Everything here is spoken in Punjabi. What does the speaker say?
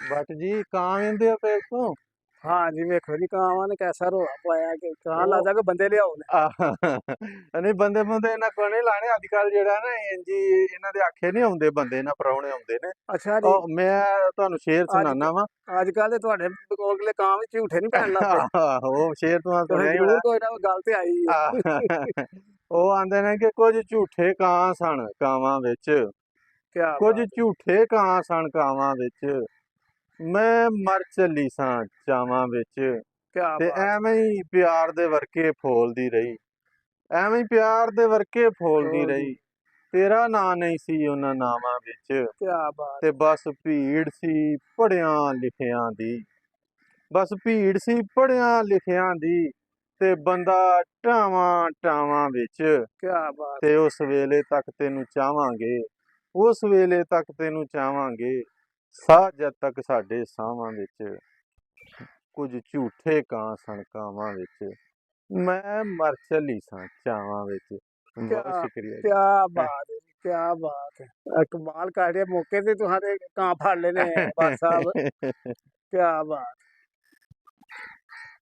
भट्ट जी कहाँ वेंदे हो फिर तो? हाँ जी, वेखो जी कावां ने कैसा रोला पाया कि कां ਉਹ लगदा कि बंदे लियाओ ने। ਨਹੀਂ ਬੰਦੇ ਬੰਦੇ ਇਹਨਾਂ ਕੋਲ ਲਾਣੇ ਅੱਜ ਕੱਲ ਜਿਹੜਾ ਨਾ ਇੰਜੀ ਇਹਨਾਂ ਦੇ ਆਖੇ ਨਹੀਂ ਆਉਂਦੇ ਬੰਦੇ ਨਾ ਪ੍ਰਾਹੁਣੇ ਆਉਂਦੇ ਨੇ। ਅੱਛਾ ਜੀ, ਉਹ ਮੈਂ ਤੁਹਾਨੂੰ ਸ਼ੇਰ ਅੱਜ ਸੁਣਾਨਾ ਵਾ। ਅੱਜ ਕੱਲ ਦੇ ਤੁਹਾਡੇ ਕੋਲਗਲੇ ਕਾਂ ਵੀ ਝੂਠੇ ਨਹੀਂ ਪੈਣ ਲੱਗ ਪਏ। ਉਹ ਸ਼ੇਰ ਤੋਂ ਤੁਸੀਂ ਸੁਣਿਆ ਹੀ ਜ਼ਰੂਰ ਹੋਣਾ। ਕੋਈ ਨਾ ਕੋਈ ਗੱਲ ਤੇ ਆਈ ਹੈ। ਉਹ ਆਂਦੇ ਨੇ ਕਿ ਕੁਝ ਝੂਠੇ ਕਾਂ ਸਨ ਕਾਵਾਂ ਵਿੱਚ, ਕਿਆ ਕੁਝ ਬਾਤ ਹੈ, ਝੂਠੇ ਕਾਂ ਸਨ ਕਾਵਾਂ ਵਿੱਚ, ਮੈਂ ਮਰ ਚੱਲੀ ਸਾਂ ਚਾਵਾਂ ਵਿੱਚ। ਕਿਆ ਤੇ ਬਾਤ ਐਵੇਂ ਹੀ ਪਿਆਰ ਦੇ ਵਰਕੇ ਫੋਲਦੀ ਰਹੀ, ਐਵੇਂ ਹੀ ਪਿਆਰ ਦੇ ਵਰਕੇ ਫੋਲਦੀ ਬੋਲ ਜੀ, ਰਹੀ। ਤੇਰਾ ਨਾਂ ਨਹੀਂ ਸੀ ਉਹਨਾਂ ਨਾਵਾਂ ਵਿੱਚ, ਕਿਆ ਬਾਤ ਤੇ ਬਸ ਭੀੜ ਸੀ ਪੜ੍ਹਿਆਂ ਲਿਖਿਆਂ ਦੀ। ਬਸ ਭੀੜ ਸੀ ਪੜ੍ਹਿਆਂ ਲਿਖਿਆਂ ਦੀ, ਤੇ ਬੰਦਾ ਟਾਵਾਂ ਟਾਵਾਂ ਵਿੱਚ। ਕਿਆ ਬਾਤ ਤੇ ਉਸ ਵੇਲੇ ਤੱਕ ਤੈਨੂੰ ਚਾਹਾਂਗੇ, ਉਸ ਵੇਲੇ ਤੱਕ ਤੈਨੂੰ ਚਾਹਾਂਗੇ, ਸਾਹ ਜਦ ਤੱਕ ਸਾਡੇ ਸਾਹਾਂ ਵਿੱਚ। ਕੁਝ ਝੂਠੇ ਕਾਂ ਸਣ ਕਾਵਾਂ ਵਿੱਚ, ਮੈਂ ਮਰ ਚੱਲੀ ਸਾਂ ਚਾਵਾਂ ਵਿੱਚ। ਬਹੁਤ ਕਿਆ ਸ਼ੁਕਰੀਆ ਜੀ। ਕਿਆ ਬਾਤ ਹੈ, ਕਿਆ ਬਾਤ ਹੈ। ਕਮਾਲ ਕਰ ਰਿਹਾ, ਮੌਕੇ ਤੇ ਤੁਹਾਡੇ ਕਾਂ ਫੜ ਲੈਣੇ ਬਾਦ ਸਾਹਿਬ। ਕਿਆ ਬਾਤ।